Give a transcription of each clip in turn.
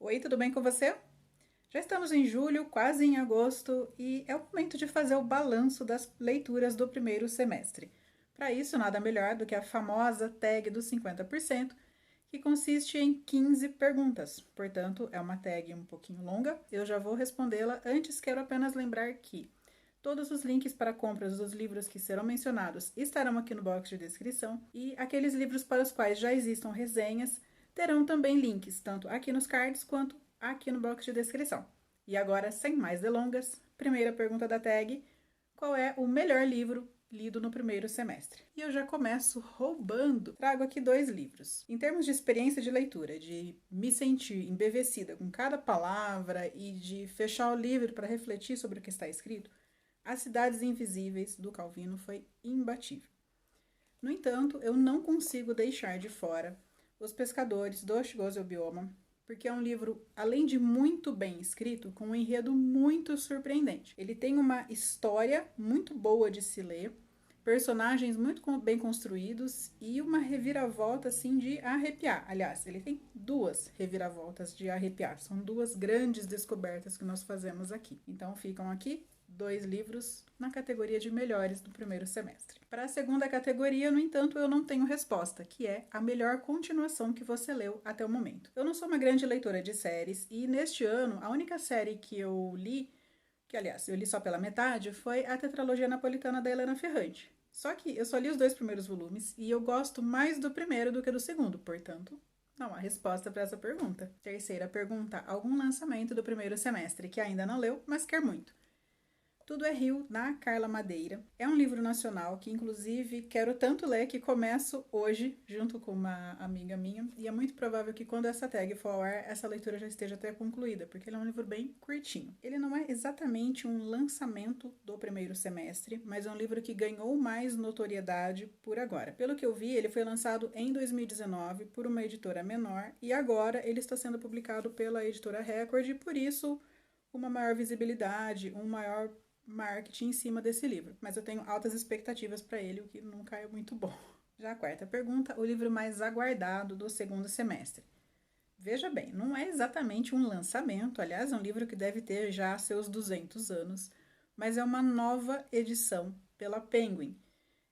Oi, tudo bem com você? Já estamos em julho, quase em agosto, e é o momento de fazer o balanço das leituras do primeiro semestre. Para isso, nada melhor do que a famosa tag dos 50%, que consiste em 15 perguntas. Portanto, é uma tag um pouquinho longa, eu já vou respondê-la. Antes, quero apenas lembrar que todos os links para compras dos livros que serão mencionados estarão aqui no box de descrição e aqueles livros para os quais já existam resenhas terão também links, tanto aqui nos cards quanto aqui no box de descrição. E agora, sem mais delongas, primeira pergunta da tag: qual é o melhor livro lido no primeiro semestre? E eu já começo roubando. Trago aqui 2 livros. Em termos de experiência de leitura, de me sentir embevecida com cada palavra e de fechar o livro para refletir sobre o que está escrito, As Cidades Invisíveis, do Calvino, foi imbatível. No entanto, eu não consigo deixar de fora Os Pescadores, do Shigeru Bioma, porque é um livro, além de muito bem escrito, com um enredo muito surpreendente. Ele tem uma história muito boa de se ler, personagens muito bem construídos e uma reviravolta assim de arrepiar. Aliás, ele tem 2 reviravoltas de arrepiar. São 2 grandes descobertas que nós fazemos aqui. Então ficam aqui 2 livros na categoria de melhores do primeiro semestre. Para a segunda categoria, no entanto, eu não tenho resposta, que é a melhor continuação que você leu até o momento. Eu não sou uma grande leitora de séries e neste ano a única série que eu li, que aliás eu li só pela metade, foi a Tetralogia Napolitana da Helena Ferrante. Só que eu só li os 2 primeiros volumes e eu gosto mais do primeiro do que do segundo, portanto, não há resposta para essa pergunta. Terceira pergunta: algum lançamento do primeiro semestre que ainda não leu, mas quer muito? Tudo é Rio, da Carla Madeira. É um livro nacional que, inclusive, quero tanto ler que começo hoje, junto com uma amiga minha, e é muito provável que quando essa tag for ao ar, essa leitura já esteja até concluída, porque ele é um livro bem curtinho. Ele não é exatamente um lançamento do primeiro semestre, mas é um livro que ganhou mais notoriedade por agora. Pelo que eu vi, ele foi lançado em 2019 por uma editora menor, e agora ele está sendo publicado pela editora Record, e por isso uma maior visibilidade, um maior marketing em cima desse livro, mas eu tenho altas expectativas para ele, o que nunca é muito bom. Já a quarta pergunta: o livro mais aguardado do segundo semestre. Veja bem, não é exatamente um lançamento, aliás, é um livro que deve ter já seus 200 anos, mas é uma nova edição pela Penguin.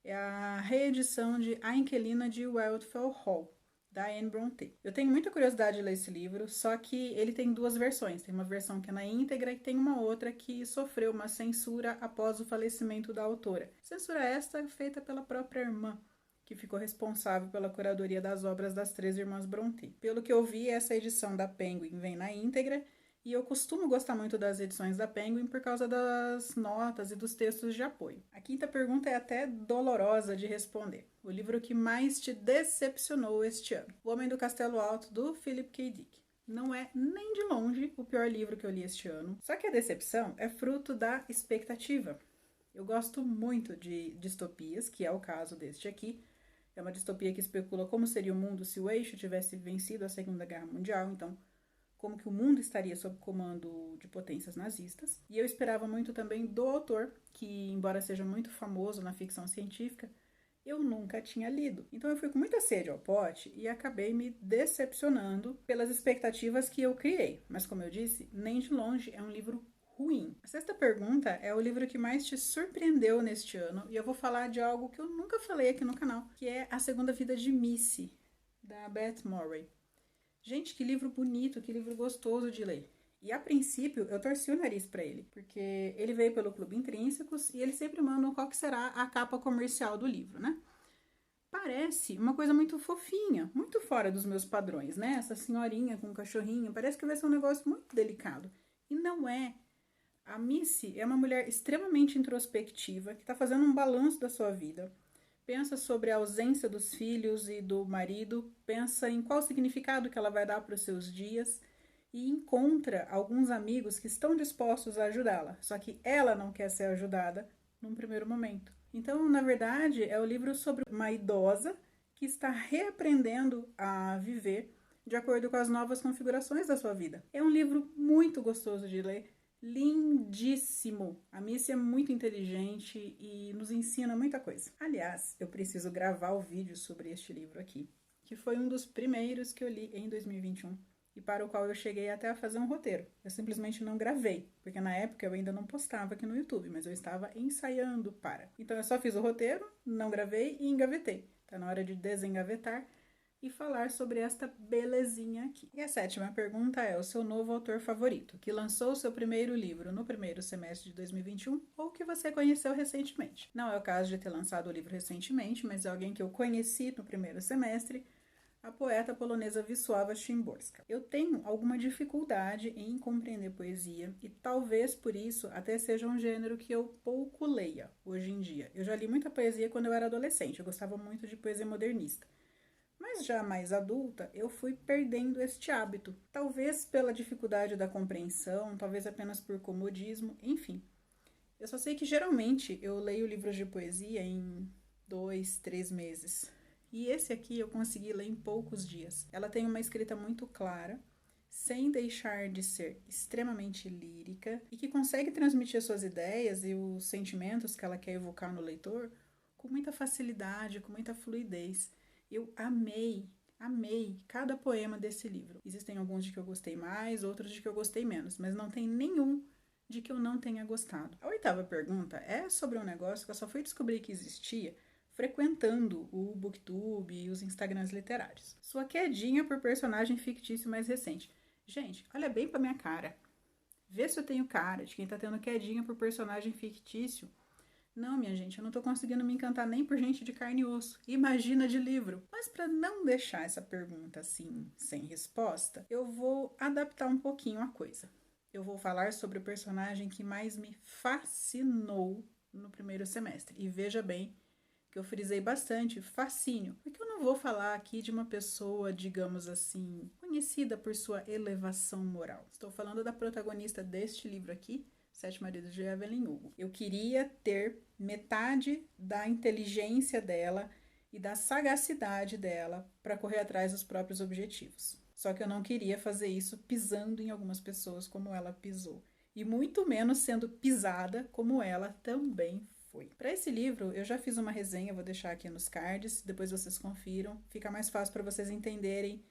É a reedição de A Inquilina de Wildfell Hall, da Anne Brontë. Eu tenho muita curiosidade de ler esse livro, só que ele tem 2 versões. Tem uma versão que é na íntegra e tem uma outra que sofreu uma censura após o falecimento da autora. Censura esta feita pela própria irmã, que ficou responsável pela curadoria das obras das 3 irmãs Brontë. Pelo que eu vi, essa edição da Penguin vem na íntegra, e eu costumo gostar muito das edições da Penguin por causa das notas e dos textos de apoio. A quinta pergunta é até dolorosa de responder. O livro que mais te decepcionou este ano? O Homem do Castelo Alto, do Philip K. Dick. Não é nem de longe o pior livro que eu li este ano. Só que a decepção é fruto da expectativa. Eu gosto muito de distopias, que é o caso deste aqui. É uma distopia que especula como seria o mundo se o eixo tivesse vencido a Segunda Guerra Mundial. Então, como que o mundo estaria sob comando de potências nazistas. E eu esperava muito também do autor, que embora seja muito famoso na ficção científica, eu nunca tinha lido. Então eu fui com muita sede ao pote e acabei me decepcionando pelas expectativas que eu criei. Mas como eu disse, nem de longe é um livro ruim. A sexta pergunta é o livro que mais te surpreendeu neste ano, e eu vou falar de algo que eu nunca falei aqui no canal, que é A Segunda Vida de Missy, da Beth Murray. Gente, que livro bonito, que livro gostoso de ler. E a princípio eu torci o nariz para ele, porque ele veio pelo Clube Intrínsecos e eles sempre mandam qual que será a capa comercial do livro, né? Parece uma coisa muito fofinha, muito fora dos meus padrões, né? Essa senhorinha com um cachorrinho, parece que vai ser um negócio muito delicado. E não é. A Missy é uma mulher extremamente introspectiva, que está fazendo um balanço da sua vida. Pensa sobre a ausência dos filhos e do marido, pensa em qual significado que ela vai dar para os seus dias e encontra alguns amigos que estão dispostos a ajudá-la, só que ela não quer ser ajudada num primeiro momento. Então, na verdade, é o livro sobre uma idosa que está reaprendendo a viver de acordo com as novas configurações da sua vida. É um livro muito gostoso de ler, lindíssimo. A Missy é muito inteligente e nos ensina muita coisa. Aliás, eu preciso gravar o vídeo sobre este livro aqui, que foi um dos primeiros que eu li em 2021 e para o qual eu cheguei até a fazer um roteiro. Eu simplesmente não gravei, porque na época eu ainda não postava aqui no YouTube, mas eu estava ensaiando para. Então eu só fiz o roteiro, não gravei e engavetei. Tá na hora de desengavetar e falar sobre esta belezinha aqui. E a 7ª pergunta é: o seu novo autor favorito, que lançou o seu primeiro livro no primeiro semestre de 2021 ou que você conheceu recentemente? Não é o caso de ter lançado o livro recentemente, mas é alguém que eu conheci no primeiro semestre, a poeta polonesa Wisława Szymborska. Eu tenho alguma dificuldade em compreender poesia e talvez por isso até seja um gênero que eu pouco leia hoje em dia. Eu já li muita poesia quando eu era adolescente, eu gostava muito de poesia modernista. Mas já mais adulta, eu fui perdendo este hábito. Talvez pela dificuldade da compreensão, talvez apenas por comodismo, enfim. Eu só sei que geralmente eu leio livros de poesia em 2, 3 meses. E esse aqui eu consegui ler em poucos dias. Ela tem uma escrita muito clara, sem deixar de ser extremamente lírica e que consegue transmitir as suas ideias e os sentimentos que ela quer evocar no leitor com muita facilidade, com muita fluidez. Eu amei cada poema desse livro. Existem alguns de que eu gostei mais, outros de que eu gostei menos, mas não tem nenhum de que eu não tenha gostado. A 8ª pergunta é sobre um negócio que eu só fui descobrir que existia frequentando o Booktube e os Instagrams literários. Sua quedinha por personagem fictício mais recente. Gente, olha bem pra minha cara. Vê se eu tenho cara de quem tá tendo quedinha por personagem fictício. Não, minha gente, eu não tô conseguindo me encantar nem por gente de carne e osso. Imagina de livro. Mas para não deixar essa pergunta assim, sem resposta, eu vou adaptar um pouquinho a coisa. Eu vou falar sobre o personagem que mais me fascinou no primeiro semestre. E veja bem que eu frisei bastante fascínio, porque eu não vou falar aqui de uma pessoa, digamos assim, conhecida por sua elevação moral. Estou falando da protagonista deste livro aqui, Sete Maridos de Evelyn Hugo. Eu queria ter metade da inteligência dela e da sagacidade dela para correr atrás dos próprios objetivos. Só que eu não queria fazer isso pisando em algumas pessoas como ela pisou. E muito menos sendo pisada como ela também foi. Para esse livro, eu já fiz uma resenha, vou deixar aqui nos cards, depois vocês confiram. Fica mais fácil para vocês entenderem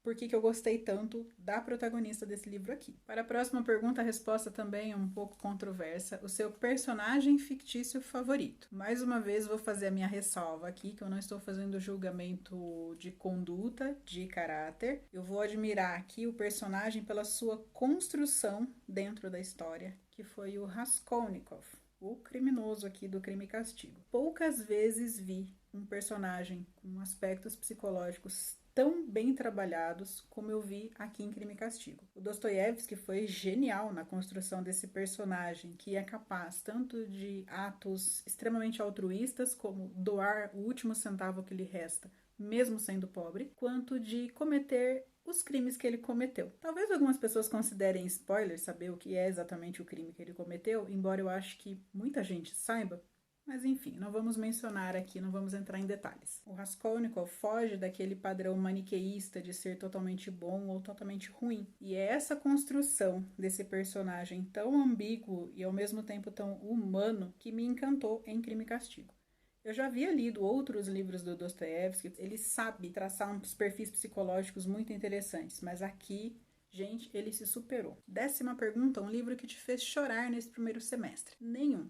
por que eu gostei tanto da protagonista desse livro aqui. Para a próxima pergunta, a resposta também é um pouco controversa. O seu personagem fictício favorito? Mais uma vez, vou fazer a minha ressalva aqui, que eu não estou fazendo julgamento de conduta, de caráter. Eu vou admirar aqui o personagem pela sua construção dentro da história, que foi o Raskolnikov, o criminoso aqui do Crime e Castigo. Poucas vezes vi um personagem com aspectos psicológicos tão bem trabalhados como eu vi aqui em Crime e Castigo. O Dostoiévski foi genial na construção desse personagem, que é capaz tanto de atos extremamente altruístas, como doar o último centavo que lhe resta, mesmo sendo pobre, quanto de cometer os crimes que ele cometeu. Talvez algumas pessoas considerem spoiler saber o que é exatamente o crime que ele cometeu, embora eu acho que muita gente saiba. Mas enfim, não vamos mencionar aqui, não vamos entrar em detalhes. O Raskolnikov foge daquele padrão maniqueísta de ser totalmente bom ou totalmente ruim. E é essa construção desse personagem tão ambíguo e ao mesmo tempo tão humano que me encantou em Crime e Castigo. Eu já havia lido outros livros do Dostoiévski, ele sabe traçar uns perfis psicológicos muito interessantes, mas aqui, gente, ele se superou. 10ª pergunta, um livro que te fez chorar nesse primeiro semestre? Nenhum.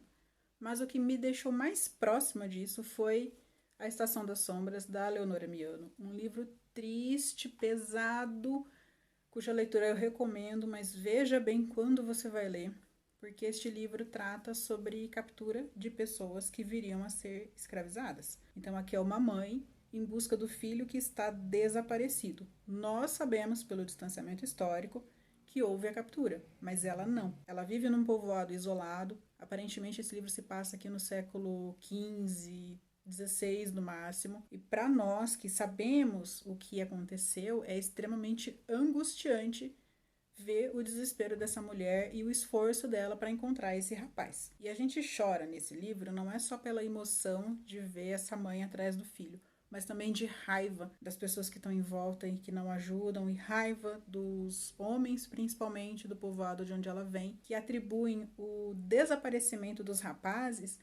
Mas o que me deixou mais próxima disso foi A Estação das Sombras, da Leonora Miano. Um livro triste, pesado, cuja leitura eu recomendo, mas veja bem quando você vai ler, porque este livro trata sobre captura de pessoas que viriam a ser escravizadas. Então aqui é uma mãe em busca do filho que está desaparecido. Nós sabemos, pelo distanciamento histórico, que houve a captura, mas ela não. Ela vive num povoado isolado. Aparentemente esse livro se passa aqui no século XV, XVI no máximo. E para nós que sabemos o que aconteceu, é extremamente angustiante ver o desespero dessa mulher e o esforço dela para encontrar esse rapaz. E a gente chora nesse livro não é só pela emoção de ver essa mãe atrás do filho, mas também de raiva das pessoas que estão em volta e que não ajudam, e raiva dos homens, principalmente do povoado de onde ela vem, que atribuem o desaparecimento dos rapazes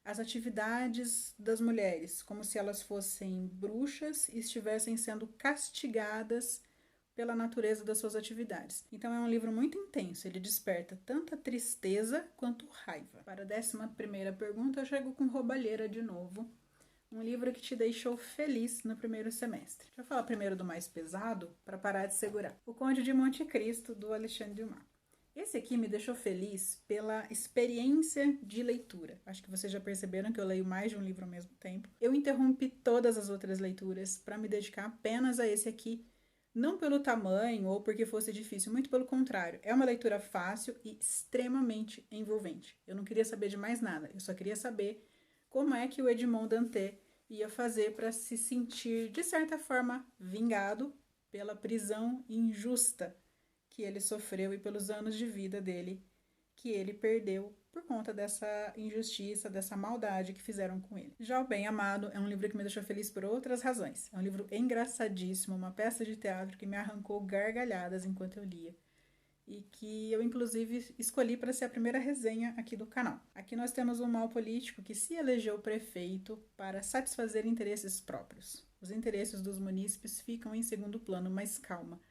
às atividades das mulheres, como se elas fossem bruxas e estivessem sendo castigadas pela natureza das suas atividades. Então é um livro muito intenso, ele desperta tanta tristeza quanto raiva. Para a 11ª pergunta, eu chego com Roubalheira de novo. Um livro que te deixou feliz no primeiro semestre. Deixa eu falar primeiro do mais pesado, para parar de segurar. O Conde de Monte Cristo, do Alexandre Dumas. Esse aqui me deixou feliz pela experiência de leitura. Acho que vocês já perceberam que eu leio mais de um livro ao mesmo tempo. Eu interrompi todas as outras leituras para me dedicar apenas a esse aqui. Não pelo tamanho ou porque fosse difícil, muito pelo contrário. É uma leitura fácil e extremamente envolvente. Eu não queria saber de mais nada, eu só queria saber como é que o Edmond Dantès ia fazer para se sentir, de certa forma, vingado pela prisão injusta que ele sofreu e pelos anos de vida dele que ele perdeu por conta dessa injustiça, dessa maldade que fizeram com ele. Já O Bem Amado é um livro que me deixou feliz por outras razões. É um livro engraçadíssimo, uma peça de teatro que me arrancou gargalhadas enquanto eu lia. E que eu, inclusive, escolhi para ser a primeira resenha aqui do canal. Aqui nós temos um mal político que se elegeu prefeito para satisfazer interesses próprios. Os interesses dos munícipes ficam em segundo plano, mas calma.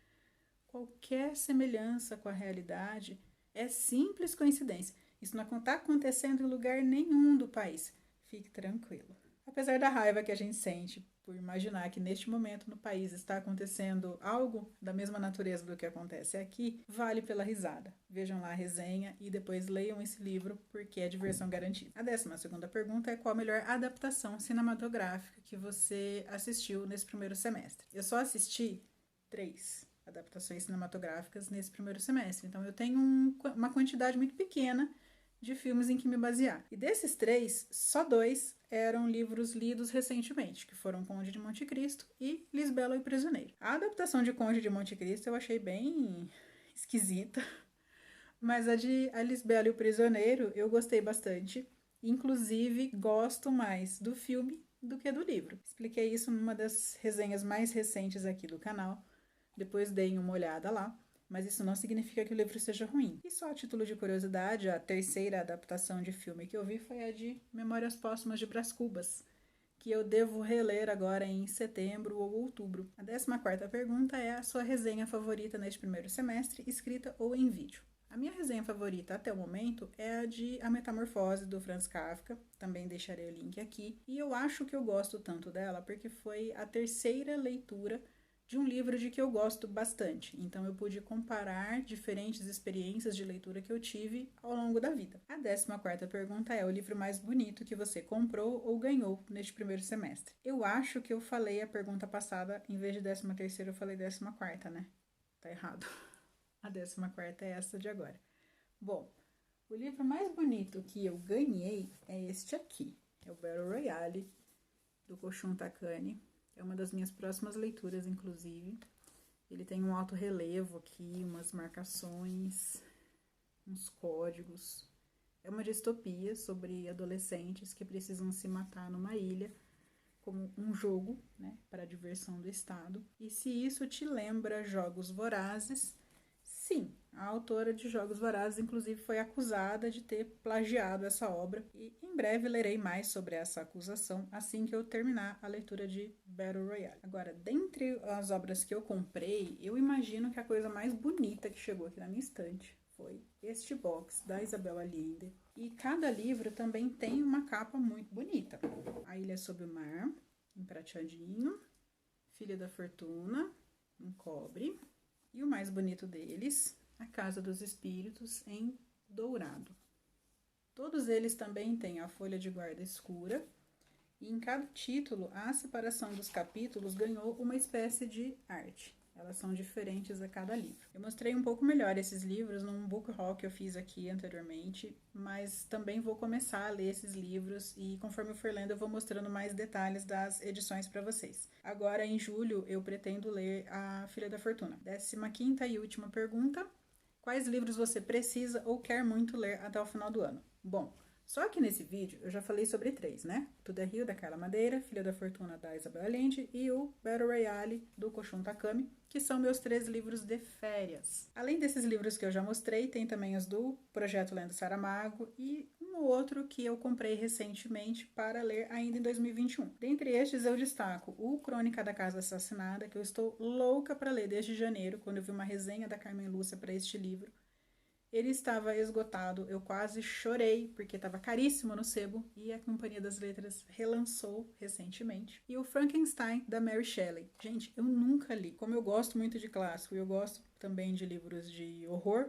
Qualquer semelhança com a realidade é simples coincidência. Isso não está acontecendo em lugar nenhum do país. Fique tranquilo. Apesar da raiva que a gente sente por imaginar que neste momento no país está acontecendo algo da mesma natureza do que acontece aqui, vale pela risada. Vejam lá a resenha e depois leiam esse livro porque é diversão garantida. A 12ª pergunta é qual a melhor adaptação cinematográfica que você assistiu nesse primeiro semestre. Eu só assisti 3 adaptações cinematográficas nesse primeiro semestre, então eu tenho uma quantidade muito pequena de filmes em que me basear. E desses 3, só 2 eram livros lidos recentemente, que foram Conde de Monte Cristo e Lisbela e o Prisioneiro. A adaptação de Conde de Monte Cristo eu achei bem esquisita, mas a de A Lisbela e o Prisioneiro eu gostei bastante. Inclusive, gosto mais do filme do que do livro. Expliquei isso numa das resenhas mais recentes aqui do canal. Depois deem uma olhada lá. Mas isso não significa que o livro seja ruim. E só a título de curiosidade, a 3ª adaptação de filme que eu vi foi a de Memórias Póstumas de Brás Cubas, que eu devo reler agora em setembro ou outubro. A 14ª pergunta é a sua resenha favorita neste primeiro semestre, escrita ou em vídeo. A minha resenha favorita até o momento é a de A Metamorfose, do Franz Kafka, também deixarei o link aqui. E eu acho que eu gosto tanto dela porque foi a 3ª leitura de um livro de que eu gosto bastante. Então eu pude comparar diferentes experiências de leitura que eu tive ao longo da vida. A 14ª pergunta é o livro mais bonito que você comprou ou ganhou neste primeiro semestre. Eu acho que eu falei a pergunta passada, em vez de 13ª eu falei 14ª, né? Tá errado. A 14ª é essa de agora. Bom, o livro mais bonito que eu ganhei é este aqui. É o Battle Royale, do Koshun Takane. É uma das minhas próximas leituras, inclusive. Ele tem um alto relevo aqui, umas marcações, uns códigos. É uma distopia sobre adolescentes que precisam se matar numa ilha como um jogo, né, para a diversão do Estado. E se isso te lembra Jogos Vorazes, sim, a autora de Jogos Vorazes, inclusive, foi acusada de ter plagiado essa obra. E em breve lerei mais sobre essa acusação assim que eu terminar a leitura de Battle Royale. Agora, dentre as obras que eu comprei, eu imagino que a coisa mais bonita que chegou aqui na minha estante foi este box da Isabel Allende. E cada livro também tem uma capa muito bonita. A Ilha Sob o Mar, em prateadinho. Filha da Fortuna, em cobre. E o mais bonito deles, A Casa dos Espíritos, em dourado. Todos eles também têm a folha de guarda escura, e em cada título, a separação dos capítulos ganhou uma espécie de arte. Elas são diferentes a cada livro. Eu mostrei um pouco melhor esses livros num book haul que eu fiz aqui anteriormente, mas também vou começar a ler esses livros e conforme eu for lendo eu vou mostrando mais detalhes das edições para vocês. Agora em julho eu pretendo ler A Filha da Fortuna. 15ª e última pergunta: quais livros você precisa ou quer muito ler até o final do ano? Bom, só que nesse vídeo eu já falei sobre 3, né? Tudo é Rio, da Carla Madeira, Filha da Fortuna, da Isabel Allende e o Battle Royale, do Koshun Takane, que são meus 3 livros de férias. Além desses livros que eu já mostrei, tem também os do Projeto Lendo Saramago e um um ou outro que eu comprei recentemente para ler ainda em 2021. Dentre estes eu destaco o Crônica da Casa Assassinada, que eu estou louca para ler desde janeiro, quando eu vi uma resenha da Carmen Lúcia para este livro. Ele estava esgotado, eu quase chorei, porque estava caríssimo no sebo, e a Companhia das Letras relançou recentemente. E o Frankenstein, da Mary Shelley. Gente, eu nunca li. Como eu gosto muito de clássico e eu gosto também de livros de horror,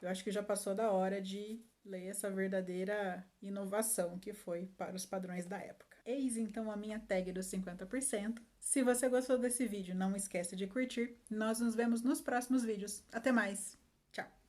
eu acho que já passou da hora de ler essa verdadeira inovação que foi para os padrões da época. Eis então a minha tag dos 50%. Se você gostou desse vídeo, não esquece de curtir. Nós nos vemos nos próximos vídeos. Até mais! Tchau!